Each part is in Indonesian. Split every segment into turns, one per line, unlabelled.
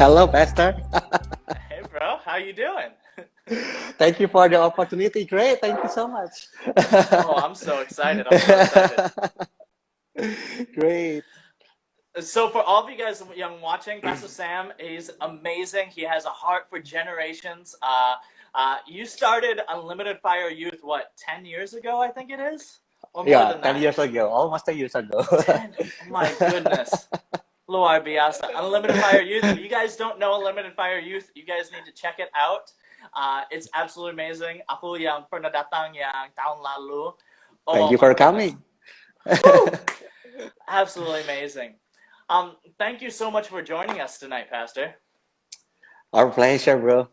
Hello, Pastor.
Hey, bro, how you doing?
Thank you for the opportunity. Great. Thank you so much.
Oh, I'm so excited. I'm so excited.
Great.
So, for all of you guys young watching, Pastor Sam is amazing. He has a heart for generations. You started Unlimited Fire Youth, what, 10 years ago, I think it is? Or more
Yeah,
than
10
that?
years ago, almost 10 years ago.
10. Oh, my goodness. Luar biasa. Unlimited Fire Youth. If you guys don't know Unlimited Fire Youth, you guys need to check it out. It's absolutely amazing. Aku yang pernah datang yang tahun lalu.
Thank
Oh
you
my
for
goodness.
coming.
Woo! Absolutely amazing. Thank you so much for joining us tonight, Pastor.
Our pleasure, bro.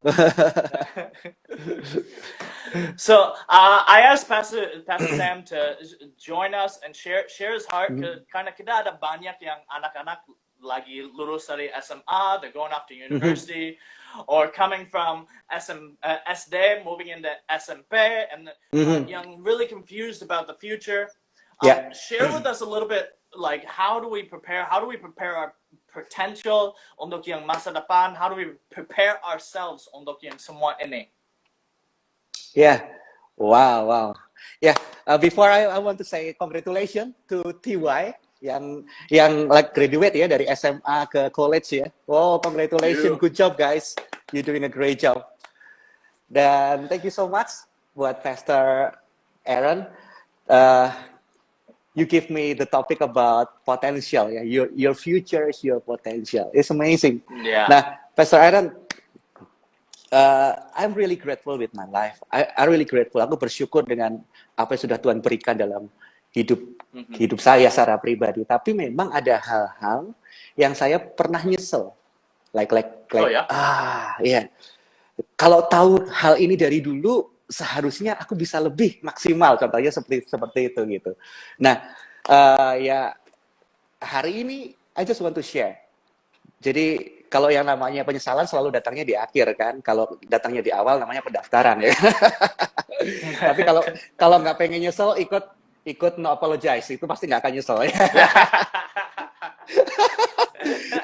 So I asked Pastor Sam to join us and share his heart. Karena kita ada banyak yang anak-anak lagi lulus dari SMA, they're going off to university, or coming from SD, moving into SMP, and young really confused about the future.
Yeah.
Share with us a little bit, like how do we prepare our potential untuk yang masa depan? How do we prepare ourselves untuk yang semua ini?
Yeah. Wow. Yeah. Before I want to say congratulations to TY yang like graduate ya dari SMA ke college ya. Wow, congratulations. Good job, guys. You're doing a great job. Dan thank you so much buat Pastor Aaron. You give me the topic about potential ya. Your future is your potential. It's amazing.
Yeah.
Nah, Pastor Aaron, I'm really grateful with my life. I really grateful. Aku bersyukur dengan apa yang sudah Tuhan berikan dalam hidup saya secara pribadi. Tapi memang ada hal-hal yang saya pernah nyesel.
Oh ya?
Yeah. Kalau tahu hal ini dari dulu, seharusnya aku bisa lebih maksimal. Contohnya seperti itu gitu. Nah, ya hari ini I just want to share. Jadi kalau yang namanya penyesalan selalu datangnya di akhir kan. Kalau datangnya di awal namanya pendaftaran ya. Tapi kalau nggak pengen nyesel ikut no apologize, itu pasti nggak akan nyesel ya.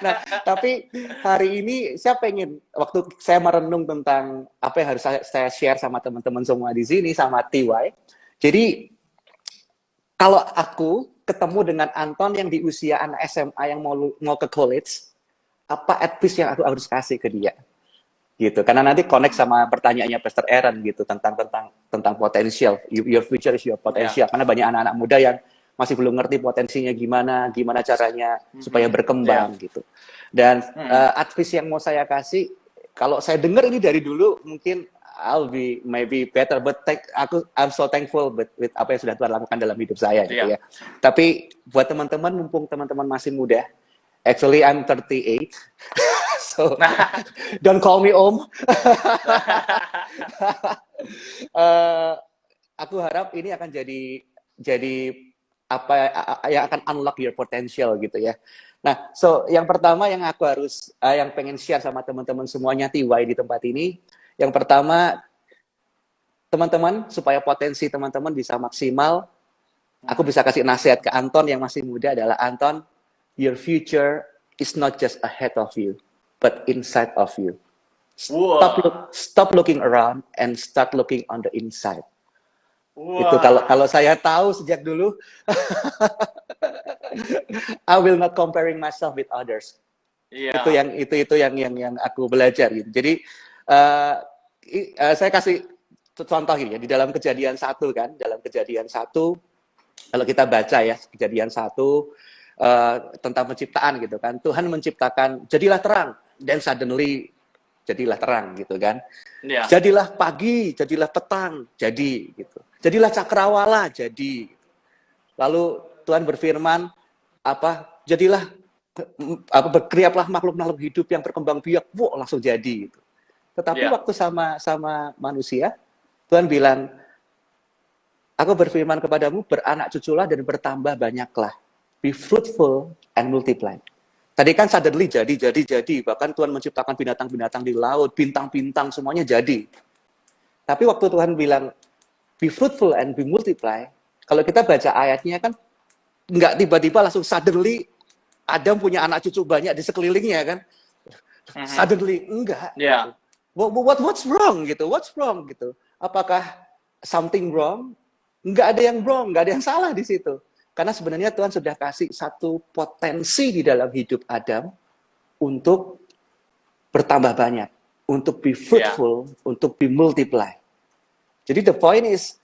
Nah, tapi hari ini saya pengen, waktu saya merenung tentang apa yang harus saya share sama teman-teman semua di sini, sama TY. Jadi, kalau aku ketemu dengan Anton yang di usia anak SMA yang mau ke college, apa advice yang aku harus kasih ke dia? Gitu. Karena nanti connect sama pertanyaannya Pastor Aaron gitu, tentang potensial. Your future is your potential. Karena banyak anak-anak muda yang masih belum ngerti potensinya gimana caranya supaya berkembang gitu. Dan advice yang mau saya kasih, kalau saya dengar ini dari dulu mungkin I'll be maybe better, but I'm so thankful with apa yang sudah Tuhan lakukan dalam hidup saya gitu ya. Tapi buat teman-teman, mumpung teman-teman masih muda, actually I'm 38. So don't call me Om. Aku harap ini akan jadi apa yang akan unlock your potential gitu ya. Nah, so yang pertama yang aku harus yang pengen share sama teman-teman semuanya TY di tempat ini, yang pertama teman-teman supaya potensi teman-teman bisa maksimal, aku bisa kasih nasihat ke Anton yang masih muda adalah Anton, your future is not just ahead of you, but inside of you. Stop looking around and start looking on the inside. Itu kalau saya tahu sejak dulu, I will not comparing myself with others. Itu yang aku belajar gitu. Jadi saya kasih contoh ini ya, di dalam Kejadian 1 kan, kalau kita baca ya Kejadian 1 tentang penciptaan gitu kan, Tuhan menciptakan jadilah terang, dan suddenly jadilah terang gitu kan. Jadilah pagi, jadilah petang, jadi gitu. Jadilah cakrawala, jadi. Lalu Tuhan berfirman, jadilah berkeriaplah makhluk-makhluk hidup yang berkembang biak, langsung jadi gitu. Tetapi waktu sama manusia, Tuhan bilang, aku berfirman kepadamu, beranak cuculah dan bertambah banyaklah. Be fruitful and multiply. Tadi kan suddenly jadi. Bahkan Tuhan menciptakan binatang-binatang di laut, bintang-bintang, semuanya jadi. Tapi waktu Tuhan bilang, be fruitful and be multiply, kalau kita baca ayatnya kan, nggak tiba-tiba langsung suddenly Adam punya anak cucu banyak di sekelilingnya kan. Suddenly enggak.
Yeah.
What's wrong gitu? What's wrong gitu? Apakah something wrong? Enggak ada yang wrong, enggak ada yang salah di situ. Karena sebenarnya Tuhan sudah kasih satu potensi di dalam hidup Adam untuk bertambah banyak, untuk be fruitful, untuk be multiply. Jadi the point is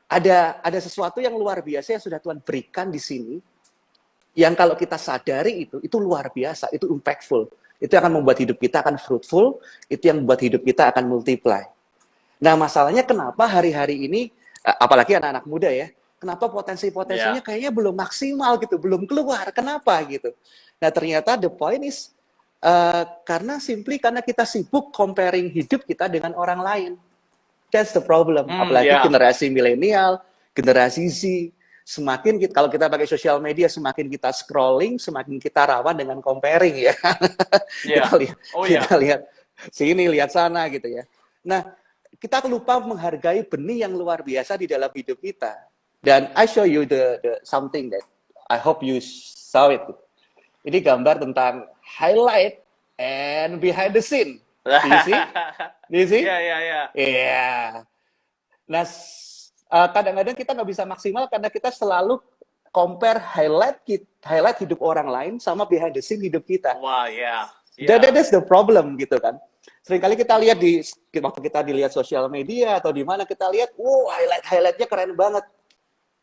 ada sesuatu yang luar biasa yang sudah Tuhan berikan di sini, yang kalau kita sadari itu luar biasa, itu impactful. Itu akan membuat hidup kita akan fruitful, itu yang membuat hidup kita akan multiply. Nah, masalahnya kenapa hari-hari ini, apalagi anak-anak muda ya, kenapa potensi-potensinya kayaknya belum maksimal gitu, belum keluar, kenapa gitu. Nah, ternyata the point is, karena kita sibuk comparing hidup kita dengan orang lain. That's the problem. Apalagi generasi milenial, generasi Z, semakin kalau kita pakai sosial media, semakin kita scrolling, semakin kita rawan dengan comparing ya. Kita lihat sini, lihat sana gitu ya. Nah, kita lupa menghargai benih yang luar biasa di dalam hidup kita. Dan I show you the something that I hope you saw it. Ini gambar tentang highlight and behind the scene. Do you see? Do you see? Yeah. Nah, kadang-kadang kita nggak bisa maksimal karena kita selalu compare highlight hidup orang lain sama behind the scene hidup kita.
Wow, yeah.
That's the problem gitu kan. Seringkali kita lihat waktu kita dilihat sosial media atau di mana kita lihat, wow, highlightnya keren banget.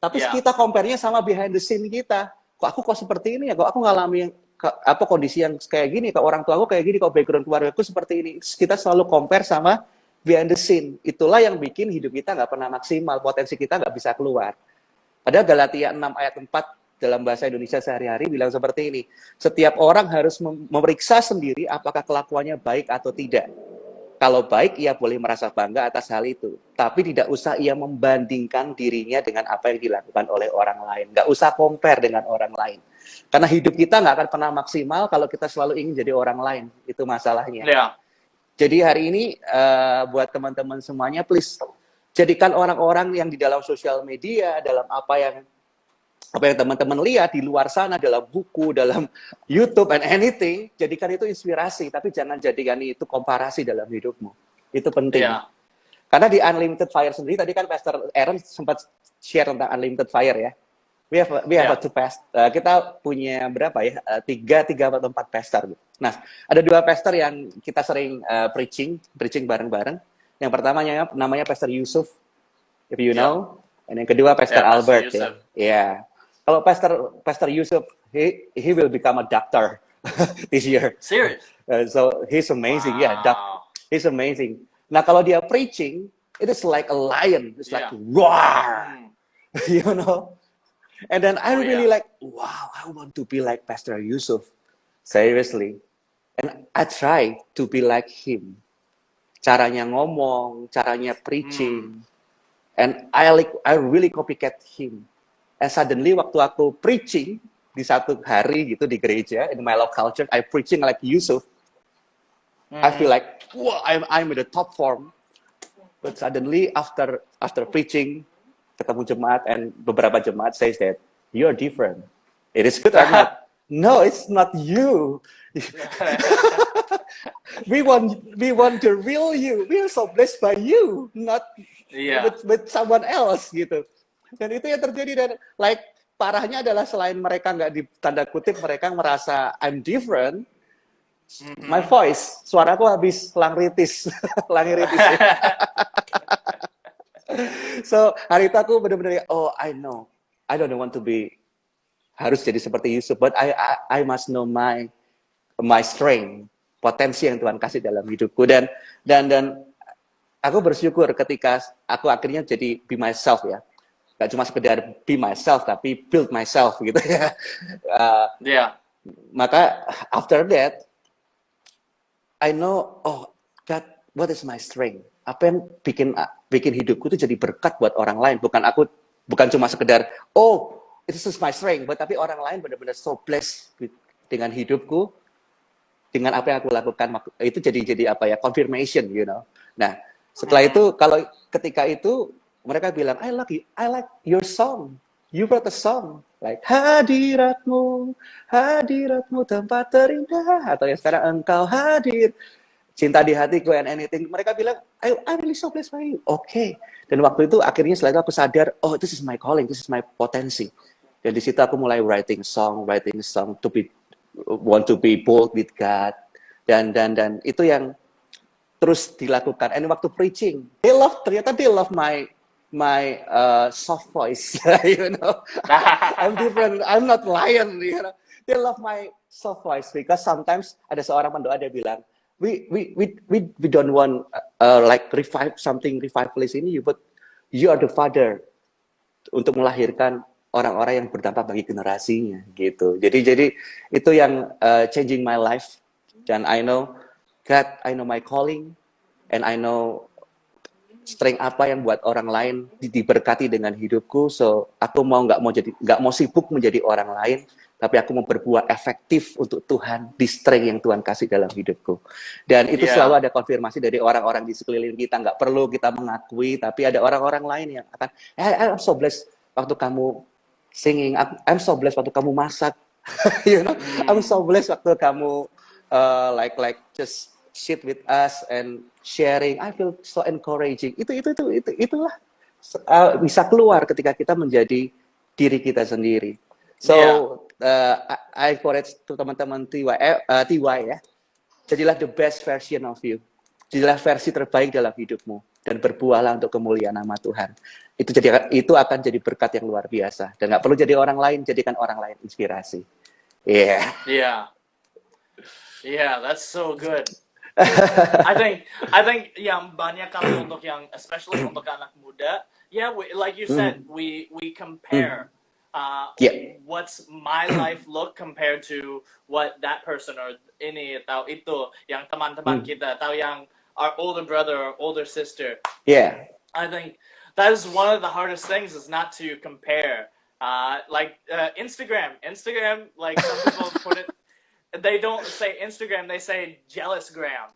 Tapi kita compare-nya sama behind the scene kita. Kok seperti ini ya? Kok aku ngalami kondisi yang kayak gini? Kok orang tua aku kayak gini? Kok background keluarga aku seperti ini? Kita selalu compare sama behind the scene. Itulah yang bikin hidup kita nggak pernah maksimal, potensi kita nggak bisa keluar. Padahal Galatia 6 ayat 4 dalam bahasa Indonesia sehari-hari bilang seperti ini. Setiap orang harus memeriksa sendiri apakah kelakuannya baik atau tidak. Kalau baik, ia boleh merasa bangga atas hal itu. Tapi tidak usah ia membandingkan dirinya dengan apa yang dilakukan oleh orang lain. Nggak usah compare dengan orang lain. Karena hidup kita nggak akan pernah maksimal kalau kita selalu ingin jadi orang lain. Itu masalahnya. Jadi hari ini buat teman-teman semuanya, please jadikan orang-orang yang di dalam sosial media, dalam apa yang teman-teman lihat di luar sana, dalam buku, dalam YouTube and anything, jadikan itu inspirasi, tapi jangan jadikan itu komparasi dalam hidupmu. Itu penting. Karena di Unlimited Fire sendiri, tadi kan Pastor Aaron sempat share tentang Unlimited Fire ya. We have two pastor. Kita punya berapa ya? Tiga atau 4 pastor. Nah, ada 2 pastor yang kita sering preaching bareng-bareng. Yang pertamanya namanya Pastor Yusuf, if you know. Dan yang kedua Pastor Albert ya. Yeah. Kalau Pastor Yusuf, he will become a doctor this year.
Serious?
So he's amazing, he's amazing. Nah kalau dia preaching, it is like a lion, it's like roar, you know. And then I really like, wow, I want to be like Pastor Yusuf, seriously. And I try to be like him. Caranya ngomong, caranya preaching, and I really copycat him. And suddenly waktu aku preaching di satu hari gitu di gereja, in my love culture, I preaching like Yusuf. I feel like, wow, I'm in the top form. But suddenly after preaching, ketemu jemaat and beberapa jemaat says that you're different. It is good or not? No, it's not you. we want the real you. We are so blessed by you, not with someone else gitu. Dan itu yang terjadi, dan like parahnya adalah selain mereka nggak di tanda kutip mereka merasa I'm different, my voice, suaraku habis langritis. So hari itu aku benar-benar I know, I don't want to be harus jadi seperti Yusuf, but I must know my strength, potensi yang Tuhan kasih dalam hidupku, dan aku bersyukur ketika aku akhirnya jadi be myself ya. Gak cuma sekedar be myself, tapi build myself gitu ya. Maka after that, I know, oh God, what is my strength? Apa yang bikin hidupku itu jadi berkat buat orang lain. Bukan cuma sekedar, oh, this is my strength, tapi orang lain benar-benar so blessed dengan hidupku, dengan apa yang aku lakukan. Itu jadi apa ya, confirmation, you know. Nah, setelah itu, ketika itu mereka bilang, I like your song. You wrote a song. like hadiratmu, hadiratmu tempat terindah, atau yang sekarang engkau hadir, cinta di hatiku and anything. Mereka bilang, I really so blessed by you. Oke. Dan waktu itu akhirnya setelah itu aku sadar, oh this is my calling, this is my potensi. Dan di situ aku mulai writing song to be want to be bold with God. Dan itu yang terus dilakukan. And waktu preaching, ternyata they love my soft voice, you know. I'm different. I'm not lion, you know. They love my soft voice because sometimes ada seorang pendoa dia bilang, we don't want like revivalist ini, but you are the father untuk melahirkan orang-orang yang berdampak bagi generasinya, gitu. Jadi itu yang changing my life. Dan I know God, I know my calling, and I know strength apa yang buat orang lain diberkati dengan hidupku. So aku nggak mau sibuk menjadi orang lain, tapi aku mau berbuat efektif untuk Tuhan di strength yang Tuhan kasih dalam hidupku. Dan itu selalu ada konfirmasi dari orang-orang di sekeliling kita. Nggak perlu kita mengakui, tapi ada orang-orang lain yang akan, I'm so blessed waktu kamu singing, I'm so blessed waktu kamu masak, you know, I'm so blessed waktu kamu like just sit with us and sharing. I feel so encouraging. Itulah bisa keluar ketika kita menjadi diri kita sendiri. So I encourage to teman-teman TY ya. Jadilah the best version of you. Jadilah versi terbaik dalam hidupmu dan berbuahlah untuk kemuliaan nama Tuhan. Itu akan jadi berkat yang luar biasa dan nggak perlu jadi orang lain, jadikan orang lain inspirasi.
Yeah, that's so good. I think yang banyak kali untuk yang especially untuk anak muda, like you said, we compare what's my life look compared to what that person or ini atau itu yang teman-teman kita atau yang our older brother or older sister. I think that is one of the hardest things is not to compare. Instagram, like some people put it. They don't say Instagram, they say jealousgram.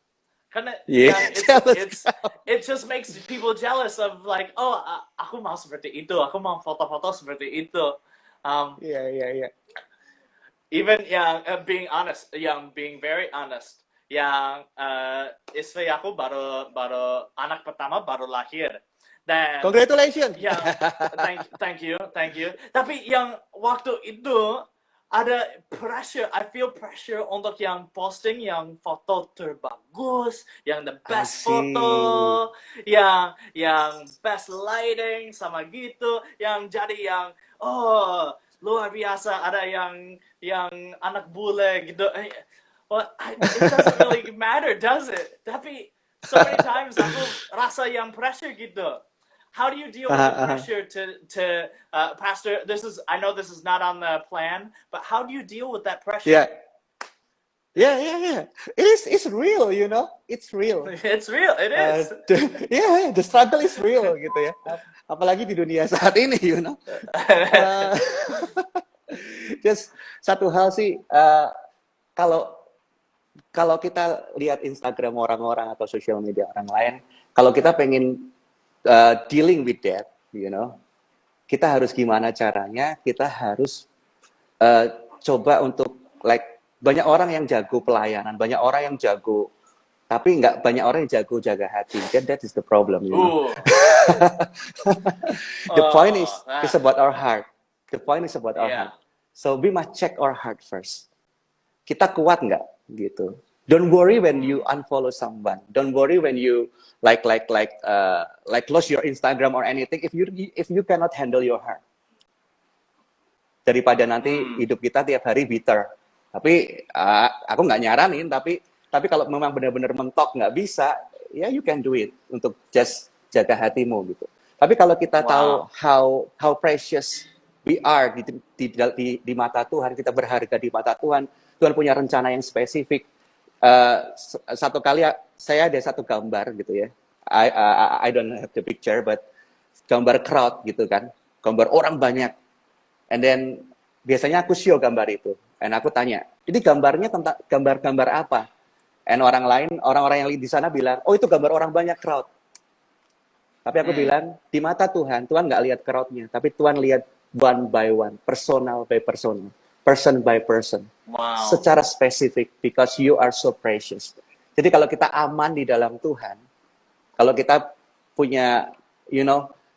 It just makes people jealous of like, oh, aku mau seperti itu, aku mau foto-foto seperti itu. Even being honest, being very honest, istri aku baru anak pertama baru lahir. Dan
congratulations.
Thank you. Tapi yang waktu itu ada pressure, I feel pressure untuk yang posting yang foto terbagus, yang the best foto, yang best lighting sama gitu, yang jadi yang luar biasa, ada yang anak bule gitu. Well, it doesn't really matter, does it? Tapi so many times aku rasa yang pressure gitu. How do you deal with the pressure to Pastor? I know this is not on the plan, but how do you deal with that pressure?
Yeah. It's real, you know. It's real.
It's real. It is.
The struggle is real, gitu ya. Apalagi di dunia saat ini, you know. Just satu hal sih, kalau kita lihat Instagram orang-orang atau social media orang lain, kalau kita pengen dealing with that, you know, kita harus gimana caranya? Kita harus coba untuk like banyak orang yang jago pelayanan, banyak orang yang jago, tapi nggak banyak orang yang jago jaga hati. That is the problem, you know. The point is about our heart. The point is about our heart. So we must check our heart first. Kita kuat nggak, gitu. Don't worry when you unfollow someone. Don't worry when you like close your Instagram or anything. If you cannot handle your heart, daripada nanti hidup kita tiap hari bitter. Tapi aku nggak nyaranin. Tapi kalau memang benar-benar mentok nggak bisa, you can do it untuk just jaga hatimu gitu. Tapi kalau kita tahu how precious we are di mata Tuhan, kita berharga di mata Tuhan. Tuhan punya rencana yang spesifik. Satu kali saya ada satu gambar gitu ya. I don't have the picture, but gambar crowd gitu kan, gambar orang banyak. And then biasanya aku show gambar itu, and aku tanya, ini gambarnya tentang gambar apa? And orang-orang yang di sana bilang, oh itu gambar orang banyak crowd. Tapi aku bilang, di mata Tuhan nggak lihat crowdnya, tapi Tuhan lihat one by one, personal by personal, person by person,
Wow.
secara spesifik, because you are so precious. Jadi kalau kita aman di dalam Tuhan, kalau kita punya,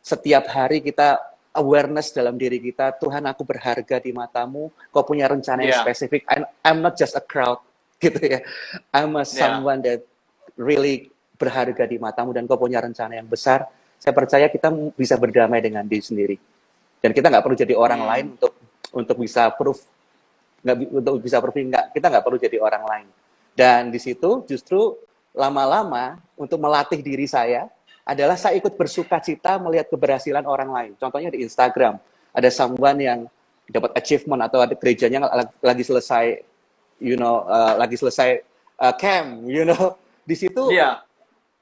setiap hari kita awareness dalam diri kita, Tuhan aku berharga di matamu, kau punya rencana yang
Yeah.
spesifik, I'm not just a crowd, gitu ya. I'm a someone that really berharga di matamu dan kau punya rencana yang besar. Saya percaya kita bisa berdamai dengan diri sendiri. Dan kita nggak perlu jadi orang lain untuk bisa proof, kita nggak perlu jadi orang lain. Dan di situ justru lama-lama untuk melatih diri saya adalah saya ikut bersuka cita melihat keberhasilan orang lain. Contohnya di Instagram, ada someone yang dapat achievement atau ada gerejanya lagi selesai, camp, di situ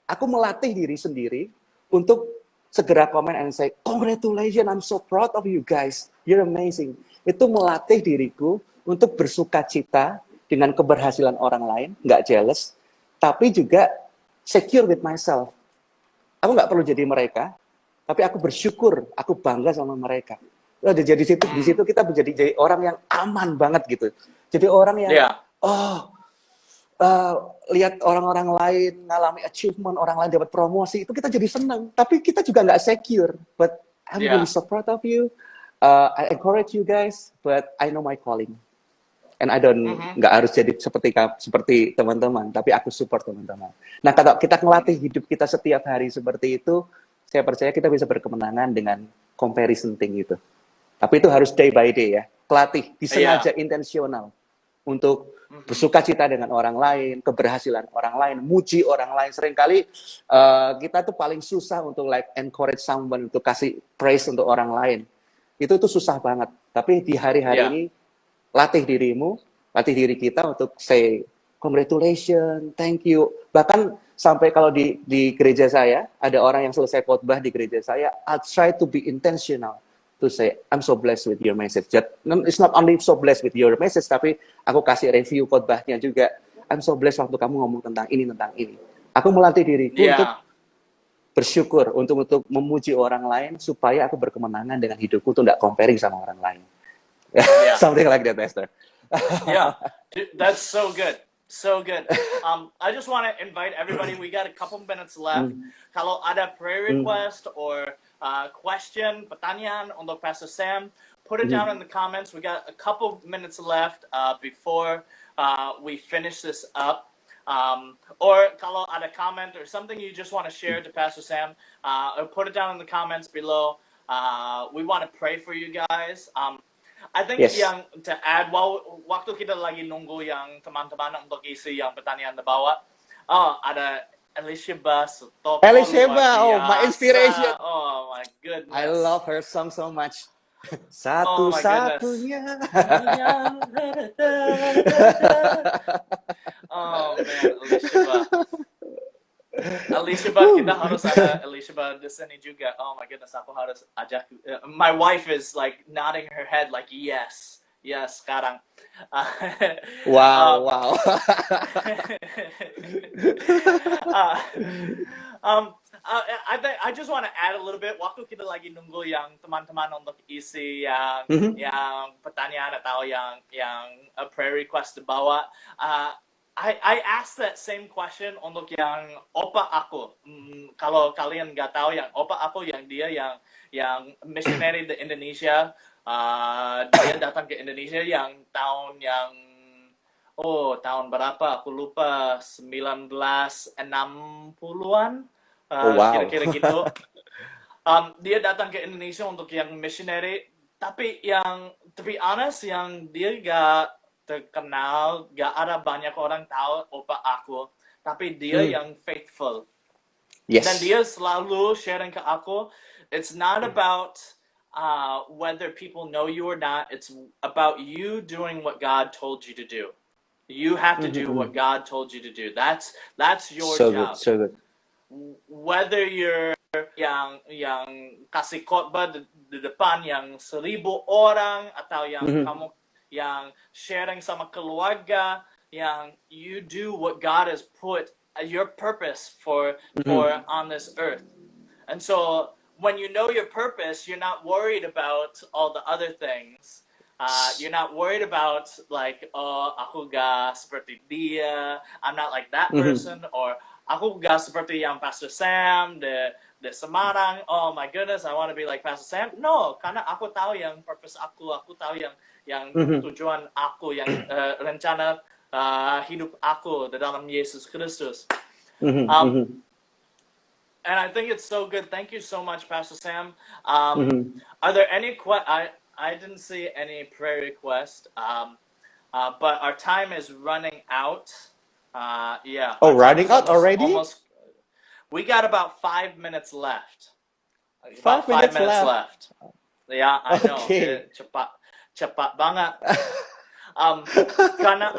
aku melatih diri sendiri untuk segera komen and say, congratulations, I'm so proud of you guys, you're amazing. Itu melatih diriku untuk bersuka cita dengan keberhasilan orang lain, nggak jealous, tapi juga secure with myself. Aku nggak perlu jadi mereka, tapi aku bersyukur, aku bangga sama mereka. Jadi di situ kita jadi orang yang aman banget gitu. Jadi orang yang lihat orang-orang lain ngalami achievement, orang lain dapat promosi, itu kita jadi senang. Tapi kita juga nggak secure. But I'm really so proud of you. I encourage you guys, but I know my calling. And I don't nggak harus jadi seperti teman-teman, tapi aku support teman-teman. Nah, kalau kita ngelatih hidup kita setiap hari seperti itu, saya percaya kita bisa berkemenangan dengan comparison thing itu. Tapi itu harus day by day ya, pelatih, disengaja intensional untuk bersuka cita dengan orang lain, keberhasilan orang lain, muji orang lain. Seringkali kita tuh paling susah untuk encourage someone, untuk kasih praise untuk orang lain. Itu tuh susah banget. Tapi di hari-hari ini latih dirimu, latih diri kita untuk say congratulations, thank you. Bahkan sampai kalau di gereja saya ada orang yang selesai khotbah di gereja saya, I'll try to be intentional to say I'm so blessed with your message. It's not only so blessed with your message, tapi aku kasih review khotbahnya juga. I'm so blessed waktu kamu ngomong tentang ini. Aku melatih diriku untuk bersyukur, untuk memuji orang lain supaya aku berkemenangan dengan hidupku, untuk tidak comparing sama orang lain. Something like that, Esther.
That's so good. So good. I just want to invite everybody. We got a couple minutes left. Kalau ada prayer request or question, pertanyaan untuk Pastor Sam, put it down in the comments. We got a couple minutes left before we finish this up. Or kalau ada comment or something you just want to share to Pastor Sam, or put it down in the comments below. We want to pray for you guys. I think yang to add, waktu kita lagi nunggu yang teman-teman untuk isi yang pertanyaan di bawah, ada Elisheba Sutoko.
Elisheba, my inspiration.
Oh my goodness.
I love her song so much. Satu-satunya.
Oh man, Elisheba, kita harus ada Elisheba di sini juga. Oh my goodness, aku harus ajak. My wife is like nodding her head like yes sekarang.
Wow.
I just want to add a little bit. Waktu kita lagi nunggu yang teman-teman untuk isi yang pertanyaan atau yang prayer request di bawah. I asked that same question untuk yang opa aku. Kalau kalian nggak tahu, yang opa aku, yang dia yang missionary di Indonesia, dia datang ke Indonesia yang tahun berapa? Aku lupa, 1960-an, kira-kira gitu. Dia datang ke Indonesia untuk yang missionary, tapi to be honest, yang dia gak terkenal, gak ada banyak orang tahu opa aku, tapi dia yang faithful. Dan dia selalu sharing ke aku, it's not about whether people know you or not, it's about you doing what God told you to do. You have to do what God told you to do. That's your job.
So good.
Whether you're yang kasih khotbah di depan yang 1,000 orang, atau yang kamu yang sharing sama keluarga, yang you do what God has put your purpose for on this earth. And so when you know your purpose, you're not worried about all the other things. You're not worried about like, oh, aku gak seperti dia, I'm not like that person, or aku gak seperti yang Pastor Sam, the Semarang. Oh my goodness, I want to be like Pastor Sam. No, karena aku tahu yang purpose aku tahu yang tujuan aku, yang rencana hidup aku di dalam Yesus Kristus. And I think it's so good. Thank you so much, Pastor Sam. Are there any I didn't see any prayer requests, but our time is running out. Yeah.
Oh, running out already?
We got about 5 minutes left.
About 5 minutes left.
Yeah, I know.
Okay.
Cepat banget. Karena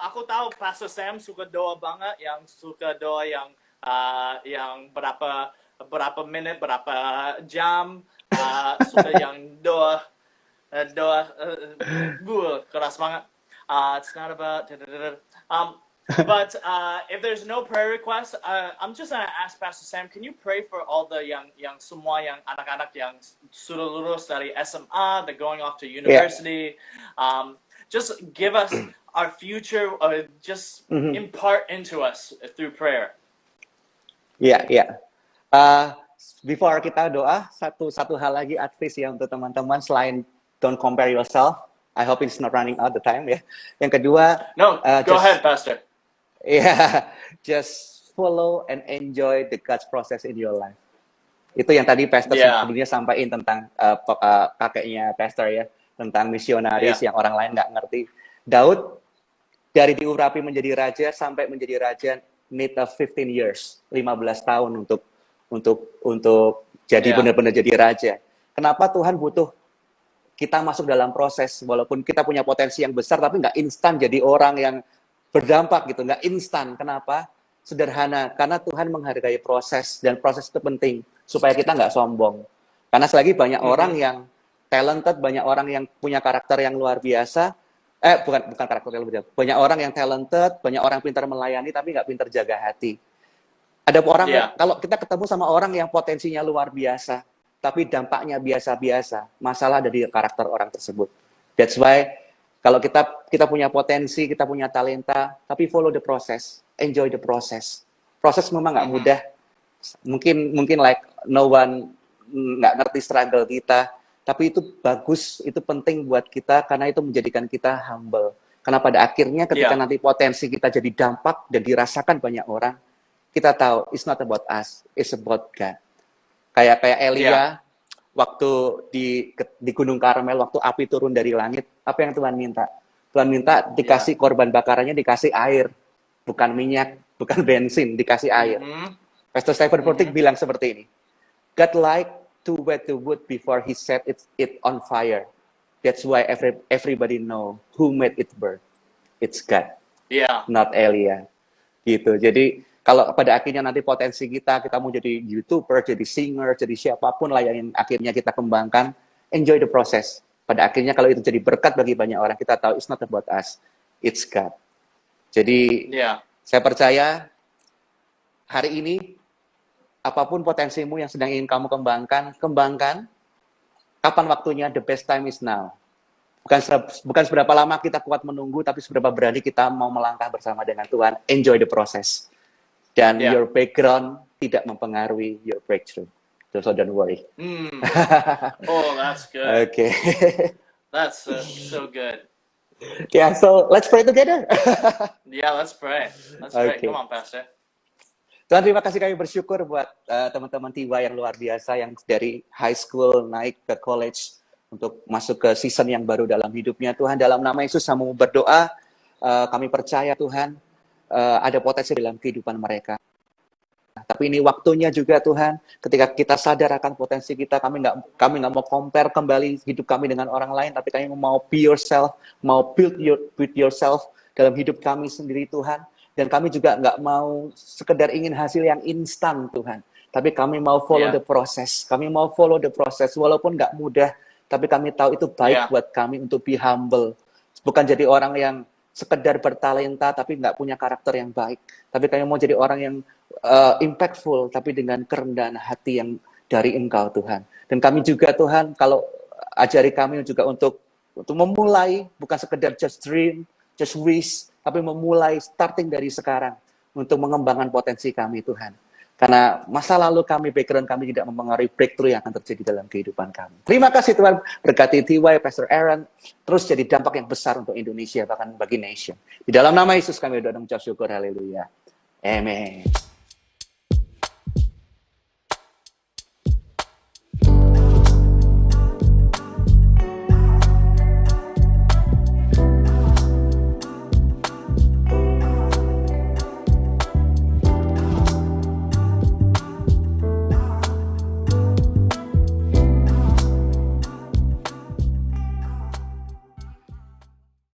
aku tahu Pastor Sam suka doa banget, yang suka doa yang berapa menit, berapa jam, suka yang doa keras banget. It's not about but if there's no prayer requests, I'm just gonna ask Pastor Sam, can you pray for all the yang semua yang anak-anak yang sudah lulus dari SMA, they're going off to university. Just give us our future, just impart into us through prayer.
Before kita doa, satu hal lagi advice ya untuk teman-teman, selain don't compare yourself. I hope it's not running out the time ya. Yang kedua,
no, go ahead, Pastor.
Just follow and enjoy the God's process in your life. Itu yang tadi Pastor sebelumnya sampaikan tentang kakeknya Pastor ya, tentang misionaris yang orang lain nggak ngerti. Daud dari diurapi menjadi raja sampai menjadi raja need of 15 years, 15 tahun untuk jadi benar-benar jadi raja. Kenapa Tuhan butuh kita masuk dalam proses, walaupun kita punya potensi yang besar, tapi nggak instan jadi orang yang berdampak gitu, nggak instan. Kenapa? Sederhana, karena Tuhan menghargai proses, dan proses itu penting, supaya kita nggak sombong. Karena selagi banyak orang yang talented, banyak orang yang punya karakter yang luar biasa, bukan karakter yang luar biasa, banyak orang yang talented, banyak orang pintar melayani, tapi nggak pintar jaga hati. Ada orang, kalau kita ketemu sama orang yang potensinya luar biasa, tapi dampaknya biasa-biasa, masalah ada di karakter orang tersebut. That's why kalau kita punya potensi, kita punya talenta, tapi follow the process, enjoy the process. Proses memang nggak mudah. Mungkin like no one nggak ngerti struggle kita, tapi itu bagus, itu penting buat kita karena itu menjadikan kita humble. Karena pada akhirnya ketika nanti potensi kita jadi dampak dan dirasakan banyak orang, kita tahu it's not about us, it's about God. Kayak Elia waktu di Gunung Karmel, waktu api turun dari langit, apa yang Tuhan minta? Tuhan minta dikasih korban bakarannya, dikasih air, bukan minyak, bukan bensin, dikasih air. Pastor Stephen Furtick bilang seperti ini, God like to wet the wood before he set it on fire. That's why everybody know who made it burn. It's God, not Elia. Gitu. Jadi kalau pada akhirnya nanti potensi kita mau jadi YouTuber, jadi singer, jadi siapapun lah yang akhirnya kita kembangkan, enjoy the process. Pada akhirnya kalau itu jadi berkat bagi banyak orang, kita tahu it's not about us, it's God. Jadi saya percaya hari ini apapun potensimu yang sedang ingin kamu kembangkan. Kapan waktunya? The best time is now. Bukan seberapa lama kita kuat menunggu, tapi seberapa berani kita mau melangkah bersama dengan Tuhan. Enjoy the process. Dan your background tidak mempengaruhi your breakthrough. So don't worry.
Oh, that's good.
Okay.
That's so good.
So let's pray together.
Let's pray. Pray. Come on, Pastor.
Tuhan, terima kasih, kami bersyukur buat teman-teman Tiwa yang luar biasa, yang dari high school naik ke college untuk masuk ke season yang baru dalam hidupnya. Tuhan, dalam nama Yesus kami berdoa, kami percaya Tuhan, ada potensi dalam kehidupan mereka. Tapi ini waktunya juga Tuhan, ketika kita sadar akan potensi kita, kami nggak mau compare kembali hidup kami dengan orang lain, tapi kami mau be yourself, mau build yourself dalam hidup kami sendiri Tuhan. Dan kami juga nggak mau sekedar ingin hasil yang instan Tuhan, tapi kami mau follow the process. Kami mau follow the process, walaupun nggak mudah, tapi kami tahu itu baik buat kami untuk be humble. Bukan jadi orang yang sekedar bertalenta tapi nggak punya karakter yang baik. Tapi kami mau jadi orang yang impactful tapi dengan kerendahan hati dari Engkau Tuhan. Dan kami juga Tuhan, kalau ajari kami juga untuk memulai, bukan sekedar just dream, just wish, tapi memulai starting dari sekarang untuk mengembangkan potensi kami Tuhan. Karena masa lalu kami, background kami tidak mempengaruhi breakthrough yang akan terjadi dalam kehidupan kami. Terima kasih Tuhan, berkati TY, Pastor Aaron, terus jadi dampak yang besar untuk Indonesia, bahkan bagi nation. Di dalam nama Yesus kami doa dan mengucap syukur, haleluya. Amen.